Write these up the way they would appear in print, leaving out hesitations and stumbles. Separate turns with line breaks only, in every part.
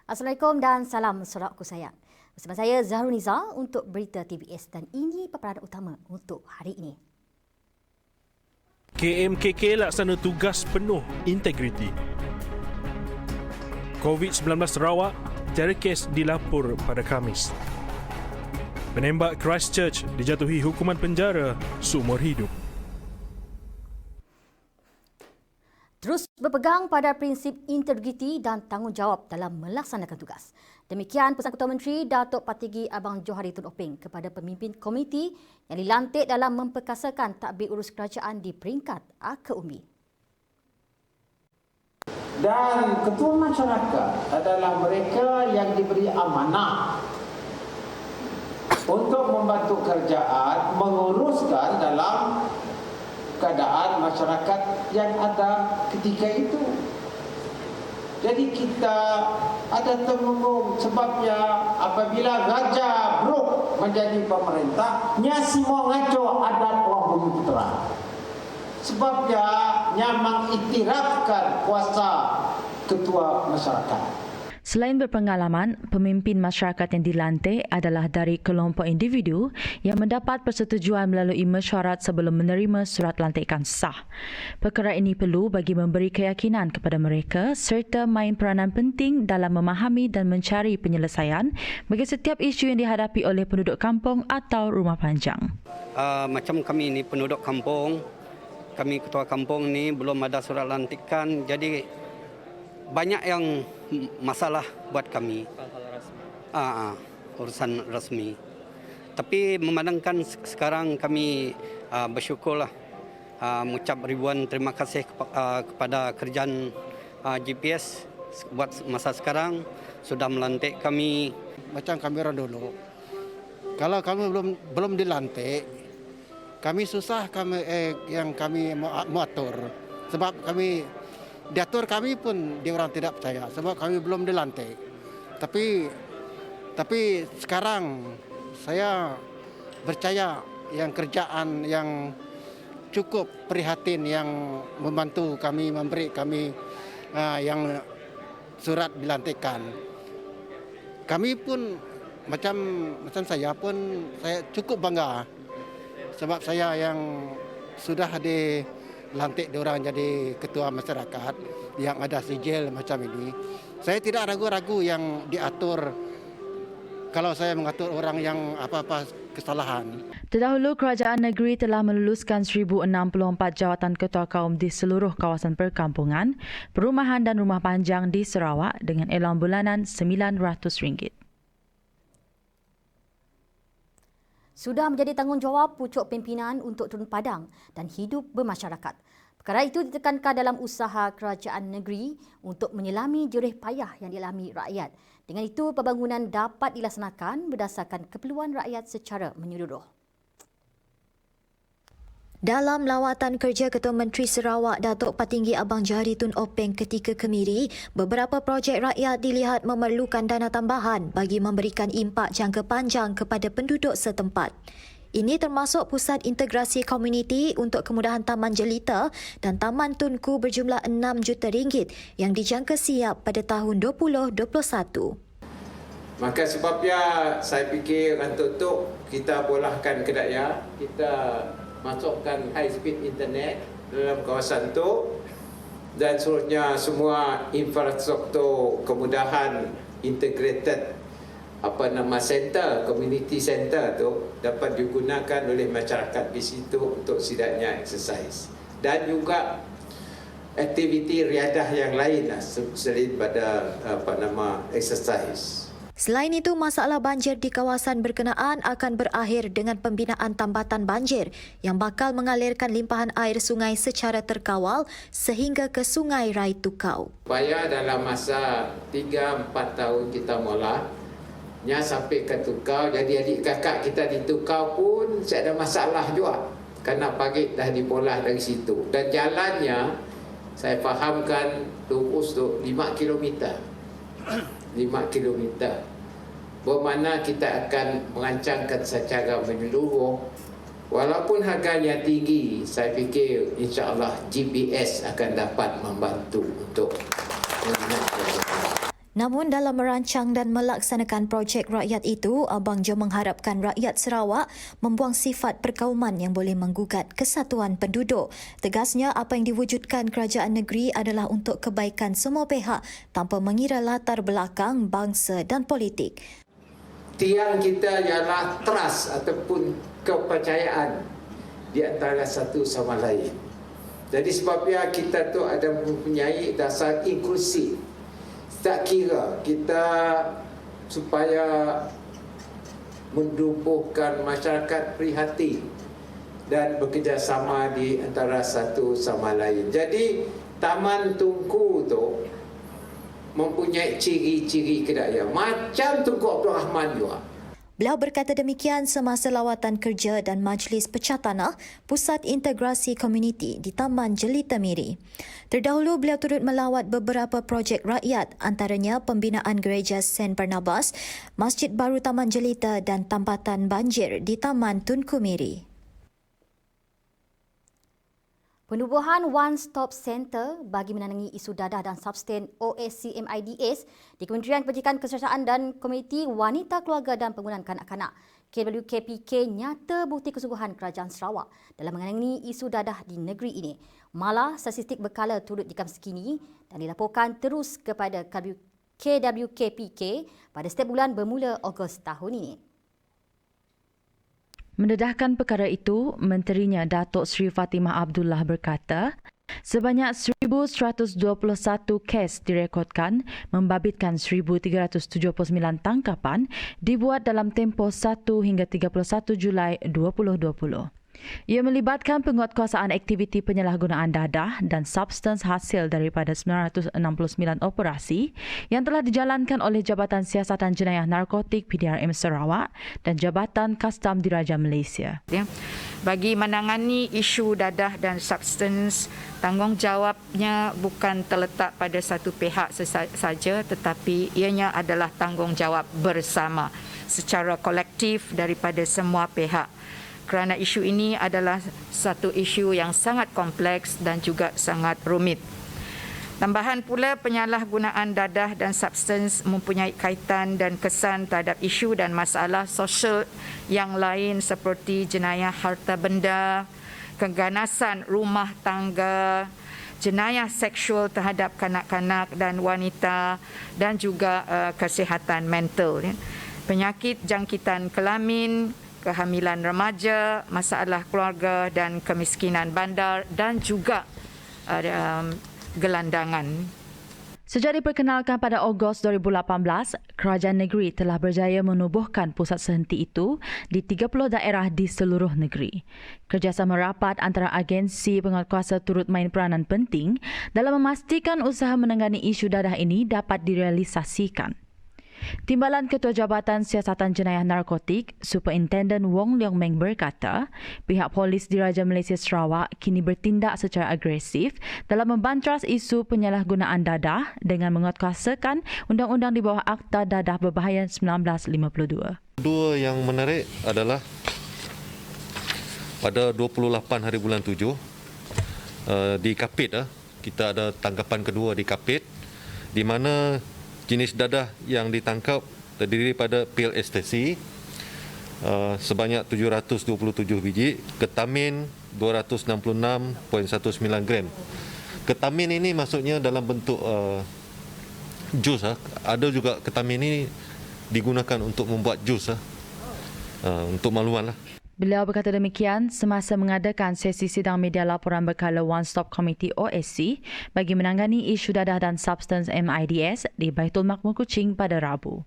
Assalamualaikum dan salam saudaraku sayang. Bersama saya Zahrul Nizar untuk Berita TVS dan ini paparan utama untuk hari ini.
KMKK laksana tugas penuh integriti. COVID-19 Sarawak, tiada kes dilapor pada Khamis. Penembak Christchurch dijatuhi hukuman penjara seumur hidup.
Terus berpegang pada prinsip integriti dan tanggungjawab dalam melaksanakan tugas. Demikian pesan Ketua Menteri Datuk Patigi Abang Johari Tun Openg kepada pemimpin komiti yang dilantik dalam memperkasakan tadbir urus kerajaan di peringkat Akar Umbi.
Dan ketua masyarakat adalah mereka yang diberi amanah untuk membantu kerajaan menguruskan dalam keadaan masyarakat yang ada ketika itu. Jadi kita ada temenggung sebabnya apabila raja Brooke menjadi pemerintah, nya semua ngaco adat orang Bumi Putera. Sebabnya nya mengiktirafkan kuasa ketua masyarakat.
Selain berpengalaman, pemimpin masyarakat yang dilantik adalah dari kelompok individu yang mendapat persetujuan melalui mesyuarat sebelum menerima surat lantikan sah. Perkara ini perlu bagi memberi keyakinan kepada mereka serta main peranan penting dalam memahami dan mencari penyelesaian bagi setiap isu yang dihadapi oleh penduduk kampung atau rumah panjang.
Macam kami ni penduduk kampung, kami ketua kampung ni belum ada surat lantikan, jadi banyak yang masalah buat kami. Urusan rasmi. Tapi memandangkan sekarang kami bersyukurlah, mengucap ribuan terima kasih kepada kerajaan GPS buat masa sekarang sudah melantik kami.
Macam kami orang dulu, kalau kami belum dilantik, kami susah yang kami mau atur. Sebab kami diatur kami pun dia orang tidak percaya sebab kami belum dilantik. Tapi sekarang saya percaya yang kerjaan yang cukup prihatin yang membantu kami, memberi kami yang surat dilantikan. Kami pun macam saya pun saya cukup bangga sebab saya yang sudah dilantik diorang jadi ketua masyarakat yang ada sijil macam ini. Saya tidak ragu-ragu yang diatur kalau saya mengatur orang yang apa-apa kesalahan.
Terdahulu, kerajaan negeri telah meluluskan 1,064 jawatan ketua kaum di seluruh kawasan perkampungan, perumahan dan rumah panjang di Sarawak dengan elang bulanan RM900.
Sudah menjadi tanggungjawab pucuk pimpinan untuk turun padang dan hidup bermasyarakat. Perkara itu ditekankan dalam usaha kerajaan negeri untuk menyelami jerih payah yang dialami rakyat. Dengan itu, pembangunan dapat dilaksanakan berdasarkan keperluan rakyat secara menyeluruh.
Dalam lawatan kerja Ketua Menteri Sarawak Datuk Patinggi Abang Johari Tun Openg ketika ke Miri, beberapa projek rakyat dilihat memerlukan dana tambahan bagi memberikan impak jangka panjang kepada penduduk setempat. Ini termasuk Pusat Integrasi Komuniti untuk Kemudahan Taman Jelita dan Taman Tunku berjumlah RM6 juta yang dijangka siap pada tahun 2021.
Maka sebabnya saya fikir untuk kita bolehkan kedaya, kita masukkan high speed internet dalam kawasan itu dan seterusnya semua infrastruktur kemudahan integrated center, community center tu dapat digunakan oleh masyarakat di situ untuk setidaknya exercise dan juga aktiviti riadah yang lain selain pada exercise.
Selain itu, masalah banjir di kawasan berkenaan akan berakhir dengan pembinaan tambatan banjir yang bakal mengalirkan limpahan air sungai secara terkawal sehingga ke Sungai Rai Tukau.
Supaya dalam masa 3-4 tahun kita mula nya sampai ke Tukau, jadi adik kakak kita di Tukau pun saya ada masalah juga kerana pagi dah dipolah dari situ dan jalannya saya fahamkan lurus tu 5 km. 5 km. Bermakna kita akan merancangkan secara menyeluruh. Walaupun harganya tinggi, saya fikir insya-Allah GPS akan dapat membantu untuk
Namun dalam merancang dan melaksanakan projek rakyat itu, Abang Jo mengharapkan rakyat Sarawak membuang sifat perkauman yang boleh menggugat kesatuan penduduk. Tegasnya, apa yang diwujudkan kerajaan negeri adalah untuk kebaikan semua pihak tanpa mengira latar belakang, bangsa dan politik.
Tiang kita ialah trust ataupun kepercayaan di antara satu sama lain. Jadi sebabnya kita tu ada mempunyai dasar inklusif. Tak kira kita supaya menumbuhkan masyarakat prihatin dan bekerjasama di antara satu sama lain. Jadi Taman Tunku tu mempunyai ciri-ciri kedaya macam Tunku Abdul Rahman juga.
Beliau berkata demikian semasa lawatan kerja dan Majlis Pecah Tanah Pusat Integrasi Komuniti di Taman Jelita Miri. Terdahulu beliau turut melawat beberapa projek rakyat, antaranya pembinaan Gereja Saint Barnabas, Masjid Baru Taman Jelita dan tambatan banjir di Taman Tunku Miri.
Penubuhan One Stop Center bagi menangangi isu dadah dan substan OSCMIDS di Kementerian Pendidikan Keserasian dan Komuniti Wanita Keluarga dan Penggunaan Kanak-Kanak KWKPK nyata bukti kesungguhan Kerajaan Sarawak dalam menangani isu dadah di negeri ini. Malah, statistik berkala turut dikamskini dan dilaporkan terus kepada KWKPK pada setiap bulan bermula Ogos tahun ini.
Mendedahkan perkara itu, Menterinya Datuk Seri Fatimah Abdullah berkata, sebanyak 1,121 kes direkodkan membabitkan 1,379 tangkapan dibuat dalam tempoh 1 hingga 31 Julai 2020. Ia melibatkan penguatkuasaan aktiviti penyalahgunaan dadah dan substans hasil daripada 969 operasi yang telah dijalankan oleh Jabatan Siasatan Jenayah Narkotik PDRM Sarawak dan Jabatan Kastam Diraja Malaysia.
Bagi menangani isu dadah dan substans, tanggungjawabnya bukan terletak pada satu pihak saja, tetapi ianya adalah tanggungjawab bersama secara kolektif daripada semua pihak. Kerana isu ini adalah satu isu yang sangat kompleks dan juga sangat rumit. Tambahan pula, penyalahgunaan dadah dan substans mempunyai kaitan dan kesan terhadap isu dan masalah sosial yang lain seperti jenayah harta benda, keganasan rumah tangga, jenayah seksual terhadap kanak-kanak dan wanita dan juga kesihatan mental, penyakit jangkitan kelamin, kehamilan remaja, masalah keluarga dan kemiskinan bandar dan juga gelandangan.
Sejak diperkenalkan pada Ogos 2018, Kerajaan Negeri telah berjaya menubuhkan pusat sehenti itu di 30 daerah di seluruh negeri. Kerjasama rapat antara agensi penguatkuasa turut main peranan penting dalam memastikan usaha menangani isu dadah ini dapat direalisasikan. Timbalan Ketua Jabatan Siasatan Jenayah Narkotik, Superintendent Wong Leong Meng berkata, pihak polis Diraja Malaysia Sarawak kini bertindak secara agresif dalam membantras isu penyalahgunaan dadah dengan menguatkuasakan undang-undang di bawah Akta Dadah Berbahaya 1952.
Dua yang menarik adalah pada 28 hari bulan 7 di Kapit, kita ada tangkapan kedua di Kapit, di mana jenis dadah yang ditangkap terdiri pada pil ekstasi sebanyak 727 biji, ketamin 266.19 gram. Ketamin ini maksudnya dalam bentuk jus. Ada juga ketamin ini digunakan untuk membuat jus untuk maluan lah.
Beliau berkata demikian semasa mengadakan sesi sidang media laporan berkala One Stop Committee OSC bagi menangani isu dadah dan substans MIDS di Baitul Makmur Kuching pada Rabu.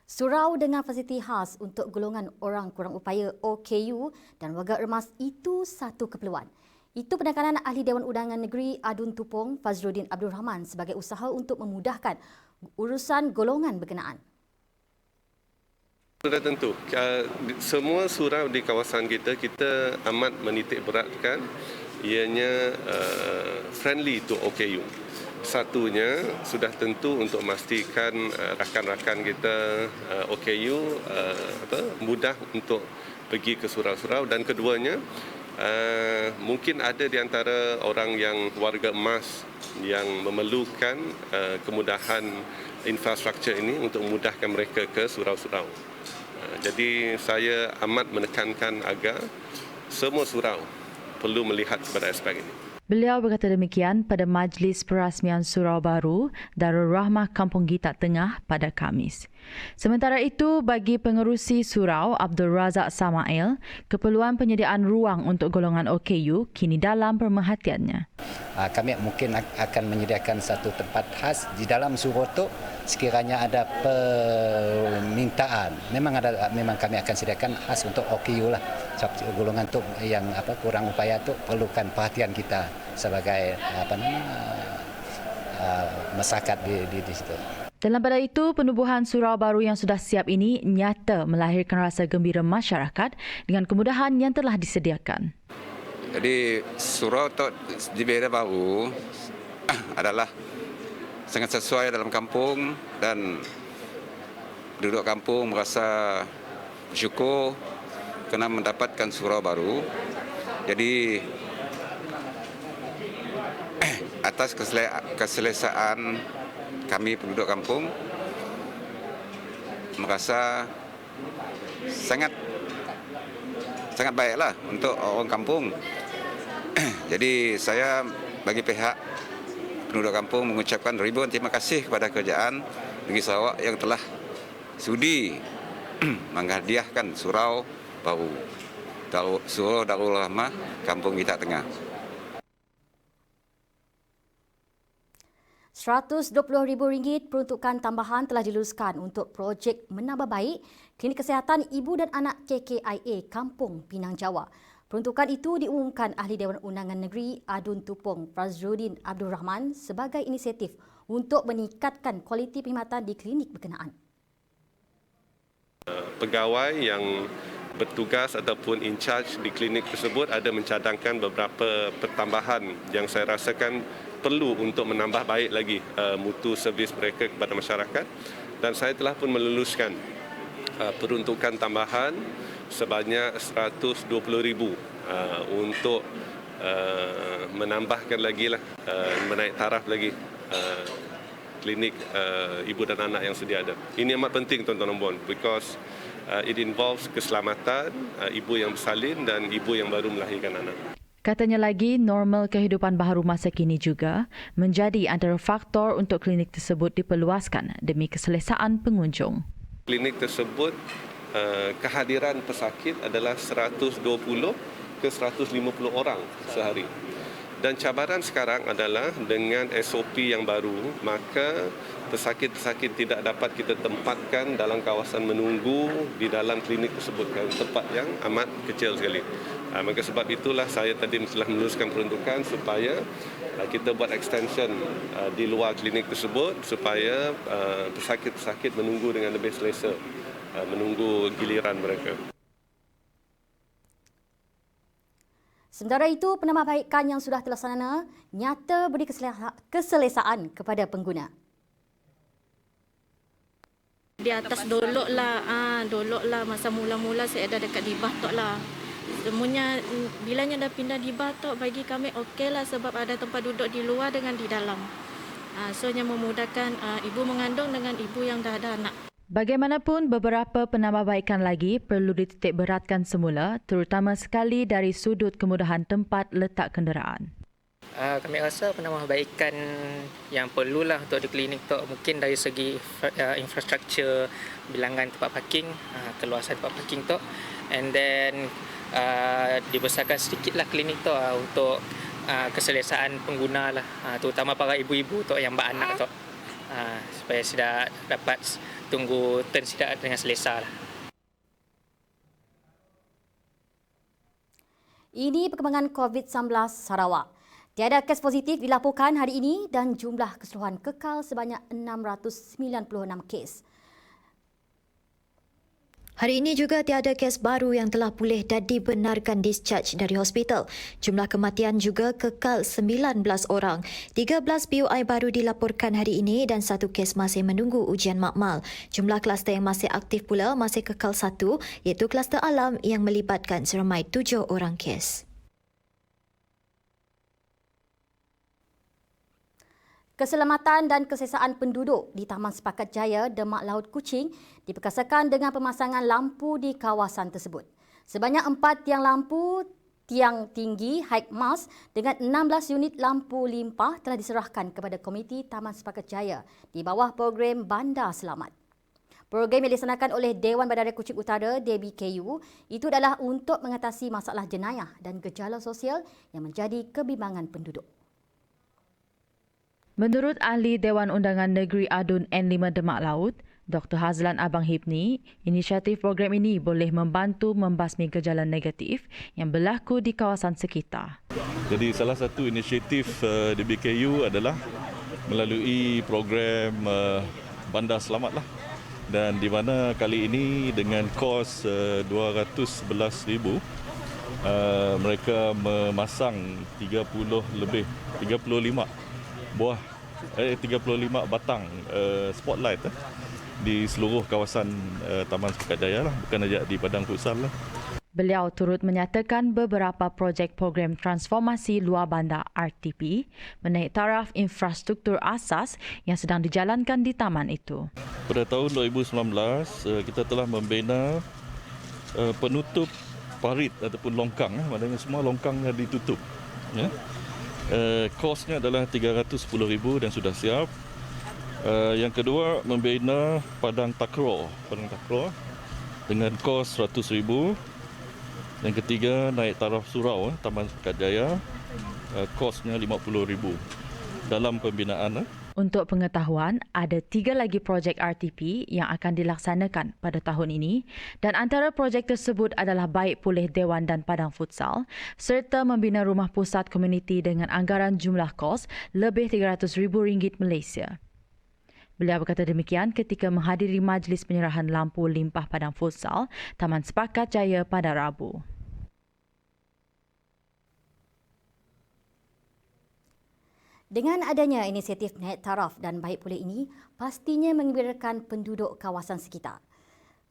Surau dengan fasiliti khas untuk golongan orang kurang upaya OKU dan warga emas itu satu keperluan. Itu penekanan Ahli Dewan Undangan Negeri Adun Tupong Fazruddin Abdul Rahman sebagai usaha untuk memudahkan urusan golongan berkenaan.
Sudah tentu, semua surau di kawasan kita amat menitik beratkan ianya friendly to OKU. Satunya sudah tentu untuk memastikan rakan-rakan kita OKU mudah untuk pergi ke surau-surau, dan keduanya Mungkin ada di antara orang yang warga emas yang memerlukan kemudahan infrastruktur ini untuk memudahkan mereka ke surau-surau. Jadi saya amat menekankan agar semua surau perlu melihat kepada aspek ini.
Beliau berkata demikian pada Majlis Perasmian Surau Baru Darul Rahmah Kampung Gitak Tengah pada Khamis. Sementara itu, bagi pengerusi surau Abdul Razak Samail, keperluan penyediaan ruang untuk golongan OKU kini dalam pemerhatiannya.
Kami mungkin akan menyediakan satu tempat khas di dalam surau itu sekiranya ada permintaan. Memang kami akan sediakan khas untuk OKU lah. Golongan tu yang kurang upaya tu perlukan perhatian kita sebagai masyarakat di situ.
Dalam pada itu, penubuhan surau baru yang sudah siap ini nyata melahirkan rasa gembira masyarakat dengan kemudahan yang telah disediakan.
Jadi surau di daerah baru adalah sangat sesuai dalam kampung dan penduduk kampung merasa bersyukur kerana mendapatkan surau baru. Jadi atas keselesaan kami penduduk kampung merasa sangat baiklah untuk orang kampung. Jadi saya bagi pihak penduduk kampung mengucapkan ribuan terima kasih kepada kerajaan Negeri Sarawak yang telah sudi menghadiahkan surau baru, surau Darul Rahmah Kampung Gitak Tengah.
RM120,000 peruntukan tambahan telah diluluskan untuk projek menambah baik Klinik Kesihatan Ibu dan Anak KKIA Kampung Pinang Jawa. Peruntukan itu diumumkan Ahli Dewan Undangan Negeri Adun Tupong Fazrudin Abdul Rahman sebagai inisiatif untuk meningkatkan kualiti perkhidmatan di klinik berkenaan.
Pegawai yang bertugas ataupun in charge di klinik tersebut ada mencadangkan beberapa pertambahan yang saya rasakan perlu untuk menambah baik lagi mutu servis mereka kepada masyarakat, dan saya telah pun meluluskan peruntukan tambahan sebanyak RM120,000 untuk menambahkan lagi lah, menaik taraf lagi klinik ibu dan anak yang sedia ada. Ini amat penting tuan-tuan dan puan, because it involves keselamatan ibu yang bersalin dan ibu yang baru melahirkan anak.
Katanya lagi, normal kehidupan baharu masa kini juga menjadi antara faktor untuk klinik tersebut diperluaskan demi keselesaan pengunjung.
Klinik tersebut, kehadiran pesakit adalah 120 ke 150 orang sehari. Dan cabaran sekarang adalah dengan SOP yang baru, maka pesakit-pesakit tidak dapat kita tempatkan dalam kawasan menunggu di dalam klinik tersebut, tempat yang amat kecil sekali. Maka sebab itulah saya tadi telah meluluskan peruntukan supaya kita buat extension di luar klinik tersebut supaya pesakit-pesakit menunggu dengan lebih selesa, menunggu giliran mereka.
Sementara itu, penambahbaikan yang sudah terlaksana nyata beri keselesaan kepada pengguna.
Di atas dolok lah masa mula-mula saya ada dekat di Batok lah. Semuanya bilanya dah pindah di Batok, bagi kami okey lah sebab ada tempat duduk di luar dengan di dalam. Soalnya memudahkan ibu mengandung dengan ibu yang dah ada anak.
Bagaimanapun, beberapa penambahbaikan lagi perlu dititik beratkan semula, terutama sekali dari sudut kemudahan tempat letak kenderaan.
Kami rasa penambahbaikan yang perlulah untuk di klinik tu mungkin dari segi infrastruktur, bilangan tempat parking, keluasan tempat parking tu, and then dibesarkan sedikitlah klinik tu untuk keselesaan pengguna lah, terutama para ibu-ibu tu yang beranak tu, supaya sudah dapat tunggu turn sidak dengan selesa lah.
Ini perkembangan COVID-19 Sarawak. Tiada kes positif dilaporkan hari ini dan jumlah keseluruhan kekal sebanyak 696 kes.
Hari ini juga tiada kes baru yang telah pulih dan dibenarkan discharge dari hospital. Jumlah kematian juga kekal 19 orang. 13 PUI baru dilaporkan hari ini dan 1 kes masih menunggu ujian makmal. Jumlah kluster yang masih aktif pula masih kekal 1, iaitu kluster alam yang melibatkan seramai 7 orang kes.
Keselamatan dan kesesaan penduduk di Taman Sepakat Jaya, Demak Laut Kuching diperkasakan dengan pemasangan lampu di kawasan tersebut. Sebanyak 4 tiang lampu tiang tinggi high mast dengan 16 unit lampu limpah telah diserahkan kepada Komiti Taman Sepakat Jaya di bawah program Bandar Selamat. Program yang dilaksanakan oleh Dewan Bandaraya Kuching Utara (DBKU) itu adalah untuk mengatasi masalah jenayah dan gejala sosial yang menjadi kebimbangan penduduk.
Menurut ahli Dewan Undangan Negeri Adun N5 Demak Laut, Dr. Hazlan Abang Hibni, inisiatif program ini boleh membantu membasmi gejala negatif yang berlaku di kawasan sekitar.
Jadi salah satu inisiatif DBKU adalah melalui program Bandar Selamat lah. Dan di mana kali ini dengan kos 211,000 mereka memasang 35 batang spotlight di seluruh kawasan Taman Sepakat Jaya lah, bukan saja di Padang Futsal lah.
Beliau turut menyatakan beberapa projek program transformasi luar bandar RTP menaik taraf infrastruktur asas yang sedang dijalankan di taman itu.
Pada tahun 2019, kita telah membina penutup parit ataupun longkang, maknanya semua longkangnya ditutup. Ya. Kosnya adalah 310,000 dan sudah siap. Yang kedua, membina padang takraw dengan kos 100,000. Yang ketiga, naik taraf surau Taman Sepakat Jaya, kosnya 50,000 dalam pembinaan.
Untuk pengetahuan, ada 3 lagi projek RTP yang akan dilaksanakan pada tahun ini dan antara projek tersebut adalah baik pulih Dewan dan Padang Futsal serta membina rumah pusat komuniti dengan anggaran jumlah kos lebih RM300,000 Malaysia. Beliau berkata demikian ketika menghadiri majlis penyerahan lampu limpah Padang Futsal Taman Sepakat Jaya pada Rabu.
Dengan adanya inisiatif naik taraf dan baik pulih ini, pastinya menggembirakan penduduk kawasan sekitar.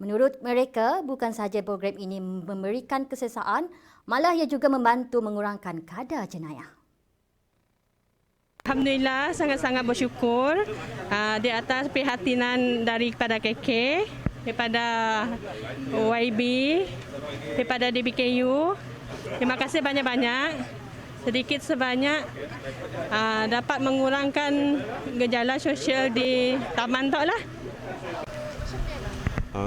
Menurut mereka, bukan sahaja program ini memberikan kesesaan, malah ia juga membantu mengurangkan kadar jenayah.
Alhamdulillah, sangat-sangat bersyukur di atas perhatian daripada KK, daripada YB, daripada DBKU. Terima kasih banyak-banyak. Sedikit sebanyak dapat mengurangkan gejala sosial di taman tu lah.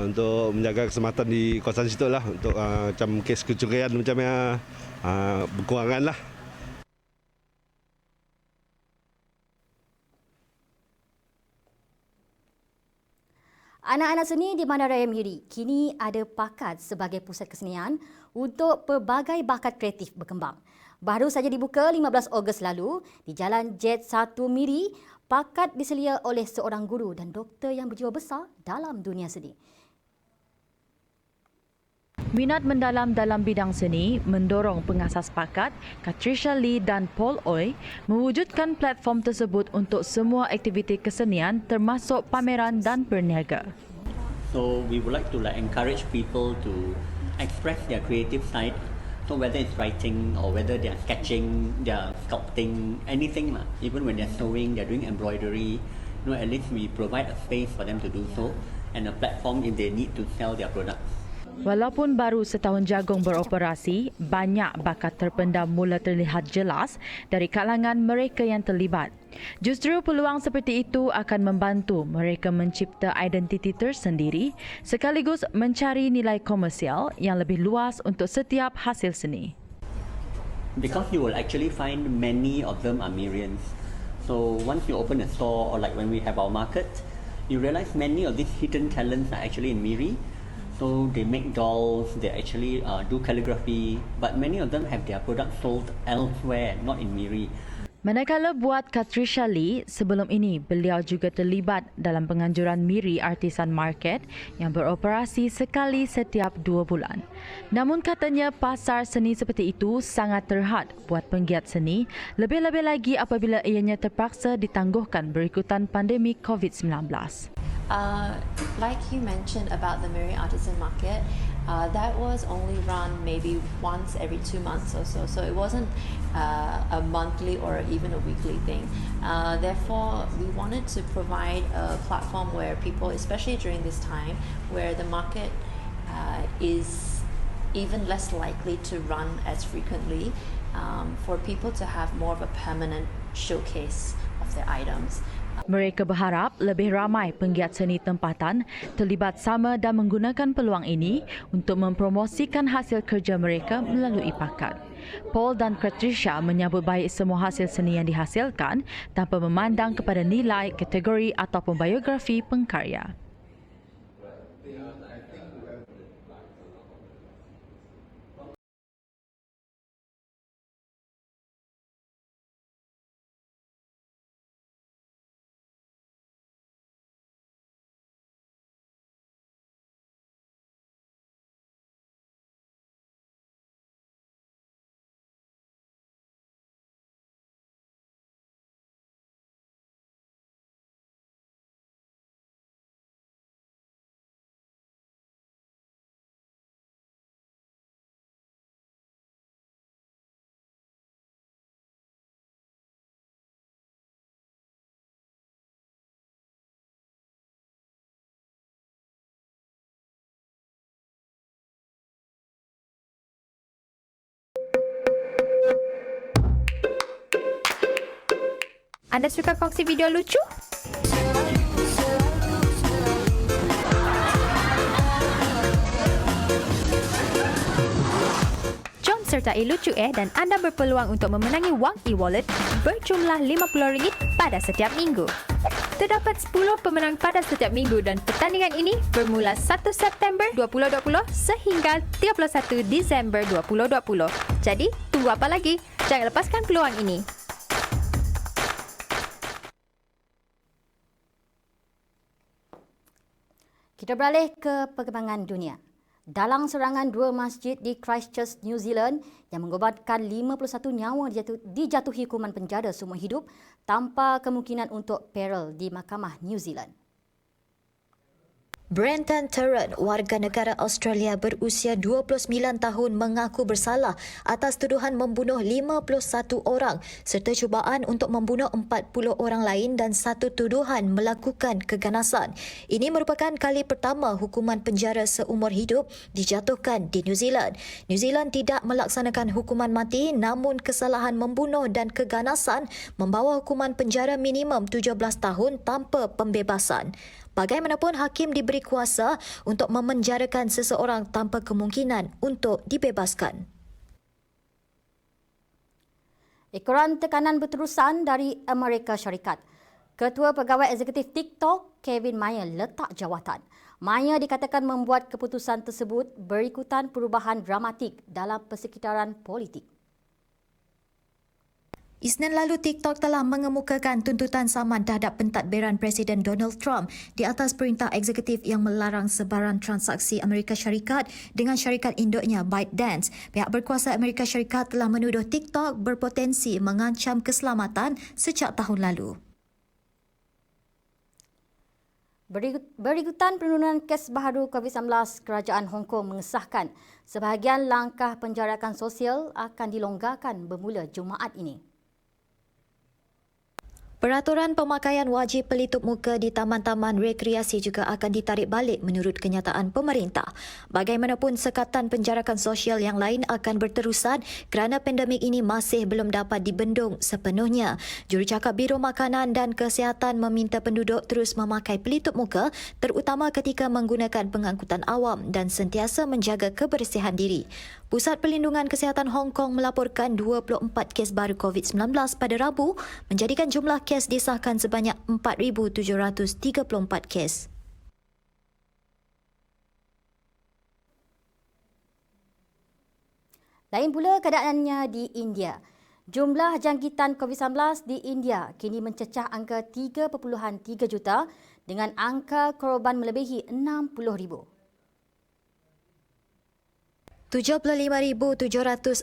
Untuk menjaga keselamatan di kawasan situ lah, untuk macam kes kecurian macam yang berkurangan lah.
Anak-anak seni di Bandaraya Miri kini ada pakat sebagai pusat kesenian untuk pelbagai bakat kreatif berkembang. Baru saja dibuka 15 Ogos lalu di Jalan Jet 1 Miri, pakat diselia oleh seorang guru dan doktor yang berjiwa besar dalam dunia seni.
Minat mendalam dalam bidang seni mendorong pengasas pakat Katricia Lee dan Paul Oi mewujudkan platform tersebut untuk semua aktiviti kesenian termasuk pameran dan berniaga.
So we would like to encourage people to express their creative side. So whether it's writing or whether they're sketching, they're sculpting, anything, even when they're sewing, they're doing embroidery, at least we provide a space for them to do so and a platform if they need to sell their products.
Walaupun baru setahun jagung beroperasi, banyak bakat terpendam mula terlihat jelas dari kalangan mereka yang terlibat. Justru peluang seperti itu akan membantu mereka mencipta identiti tersendiri sekaligus mencari nilai komersial yang lebih luas untuk setiap hasil seni.
Because you will actually find many of them are Mirians. So once you open a store or like when we have our market, you realize many of these hidden talents are actually in Miri. So they make dolls, they actually do calligraphy, but many of them have their products sold elsewhere, not in Miri.
Manakala buat Katricia Lee, sebelum ini beliau juga terlibat dalam penganjuran Miri Artisan Market yang beroperasi sekali setiap 2 bulan. Namun katanya pasar seni seperti itu sangat terhad buat penggiat seni, lebih-lebih lagi apabila ianya terpaksa ditangguhkan berikutan pandemik COVID-19.
Like you mentioned about the Miri Artisan Market, that was only run maybe once every 2 months or so. So it wasn't a monthly or even a weekly thing. Therefore, we wanted to provide a platform where people, especially during this time, where the market is even less likely to run as frequently, for people to have more of a permanent showcase of their items.
Mereka berharap lebih ramai penggiat seni tempatan terlibat sama dan menggunakan peluang ini untuk mempromosikan hasil kerja mereka melalui pakat. Paul dan Patricia menyambut baik semua hasil seni yang dihasilkan tanpa memandang kepada nilai, kategori ataupun biografi pengkarya.
Anda suka kongsi video lucu? Jom sertai Lucu dan anda berpeluang untuk memenangi wang e-wallet berjumlah RM50 pada setiap minggu. Terdapat 10 pemenang pada setiap minggu dan pertandingan ini bermula 1 September 2020 sehingga 31 Disember 2020. Jadi, tunggu apa lagi? Jangan lepaskan peluang ini.
Kita beralih ke perkembangan dunia. Dalam serangan 2 masjid di Christchurch, New Zealand yang mengobatkan 51 nyawa dijatuhi hukuman penjara seumur hidup tanpa kemungkinan untuk parol di Mahkamah New Zealand.
Brenton Tarrant, warga negara Australia berusia 29 tahun mengaku bersalah atas tuduhan membunuh 51 orang serta cubaan untuk membunuh 40 orang lain dan satu tuduhan melakukan keganasan. Ini merupakan kali pertama hukuman penjara seumur hidup dijatuhkan di New Zealand. New Zealand tidak melaksanakan hukuman mati, namun kesalahan membunuh dan keganasan membawa hukuman penjara minimum 17 tahun tanpa pembebasan. Bagaimanapun, hakim diberi kuasa untuk memenjarakan seseorang tanpa kemungkinan untuk dibebaskan.
Ekoran tekanan berterusan dari Amerika Syarikat. Ketua Pegawai Eksekutif TikTok, Kevin Mayer, letak jawatan. Mayer dikatakan membuat keputusan tersebut berikutan perubahan dramatik dalam persekitaran politik.
Isnin lalu, TikTok telah mengemukakan tuntutan saman terhadap pentadbiran Presiden Donald Trump di atas perintah eksekutif yang melarang sebaran transaksi Amerika Syarikat dengan syarikat induknya ByteDance. Pihak berkuasa Amerika Syarikat telah menuduh TikTok berpotensi mengancam keselamatan sejak tahun lalu.
Berikutan penurunan kes baharu COVID-19, Kerajaan Hong Kong mengesahkan sebahagian langkah penjarakan sosial akan dilonggarkan bermula Jumaat ini.
Peraturan pemakaian wajib pelitup muka di taman-taman rekreasi juga akan ditarik balik menurut kenyataan pemerintah. Bagaimanapun, sekatan penjarakan sosial yang lain akan berterusan kerana pandemik ini masih belum dapat dibendung sepenuhnya. Jurucakap Biro Makanan dan Kesihatan meminta penduduk terus memakai pelitup muka, terutama ketika menggunakan pengangkutan awam dan sentiasa menjaga kebersihan diri. Pusat Perlindungan Kesihatan Hong Kong melaporkan 24 kes baru COVID-19 pada Rabu, menjadikan jumlah kes disahkan sebanyak 4,734 kes.
Lain pula keadaannya di India. Jumlah jangkitan COVID-19 di India kini mencecah angka 3.3 juta dengan angka korban melebihi 60,000.
75,760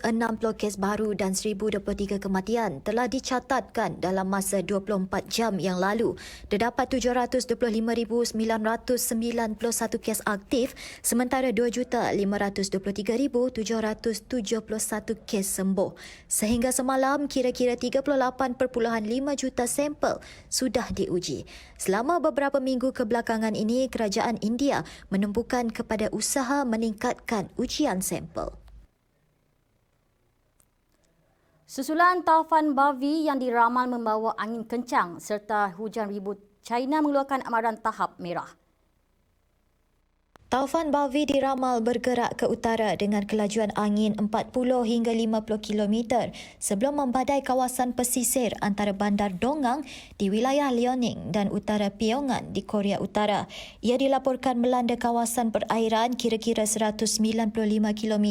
kes baru dan 1,023 kematian telah dicatatkan dalam masa 24 jam yang lalu. Terdapat 725,991 kes aktif sementara 2,523,771 kes sembuh. Sehingga semalam, kira-kira 38.5 juta sampel sudah diuji. Selama beberapa minggu kebelakangan ini, kerajaan India menumpukan kepada usaha meningkatkan ujian sampel.
Susulan taufan Bavi yang diramal membawa angin kencang serta hujan ribut, China mengeluarkan amaran tahap merah.
Taufan Bavi diramal bergerak ke utara dengan kelajuan angin 40 hingga 50 km sebelum membadai kawasan pesisir antara bandar Dongang di wilayah Liaoning dan utara Pyongan di Korea Utara. Ia dilaporkan melanda kawasan perairan kira-kira 195 km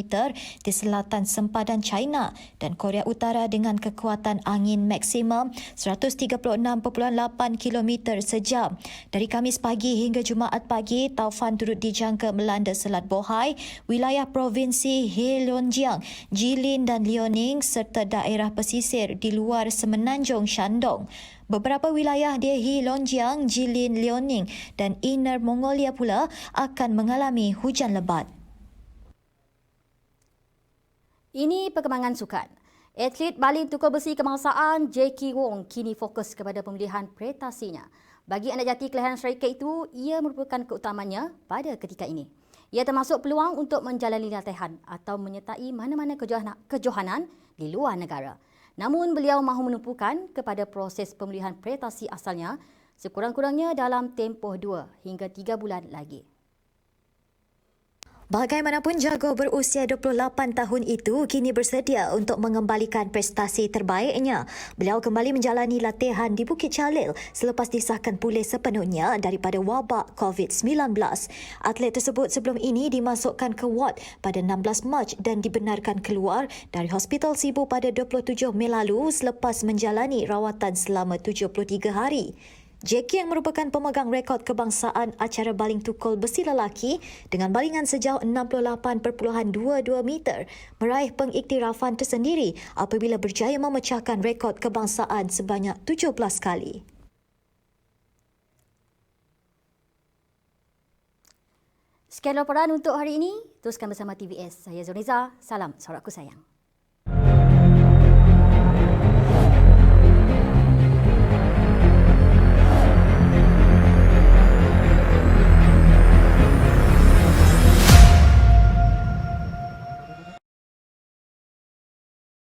di selatan sempadan China dan Korea Utara dengan kekuatan angin maksimum 136.8 km sejam. Dari Khamis pagi hingga Jumaat pagi, taufan turut dijangka melanda Selat Bohai, wilayah provinsi Heilongjiang, Jilin dan Liaoning serta daerah pesisir di luar semenanjung Shandong. Beberapa wilayah di Heilongjiang, Jilin, Liaoning dan Inner Mongolia pula akan mengalami hujan lebat.
Ini perkembangan sukan. Atlet baling tukar besi kebangsaan Jackie Wong kini fokus kepada pemulihan prestasinya. Bagi anak jati kelahiran Syarikat itu, ia merupakan keutamanya pada ketika ini. Ia termasuk peluang untuk menjalani latihan atau menyertai mana-mana kejohanan di luar negara. Namun beliau mahu menumpukan kepada proses pemulihan prestasi asalnya sekurang-kurangnya dalam tempoh 2 hingga 3 bulan lagi.
Bagaimanapun, jago berusia 28 tahun itu kini bersedia untuk mengembalikan prestasi terbaiknya. Beliau kembali menjalani latihan di Bukit Jalil selepas disahkan pulih sepenuhnya daripada wabak COVID-19. Atlet tersebut sebelum ini dimasukkan ke ward pada 16 Mac dan dibenarkan keluar dari Hospital Sibu pada 27 Mei lalu selepas menjalani rawatan selama 73 hari. Jackie yang merupakan pemegang rekod kebangsaan acara baling tukul besi lelaki dengan balingan sejauh 68.22 meter meraih pengiktirafan tersendiri apabila berjaya memecahkan rekod kebangsaan sebanyak 17 kali.
Sekian laporan untuk hari ini. Teruskan bersama TVS. Saya Zoniza. Salam sorakku sayang.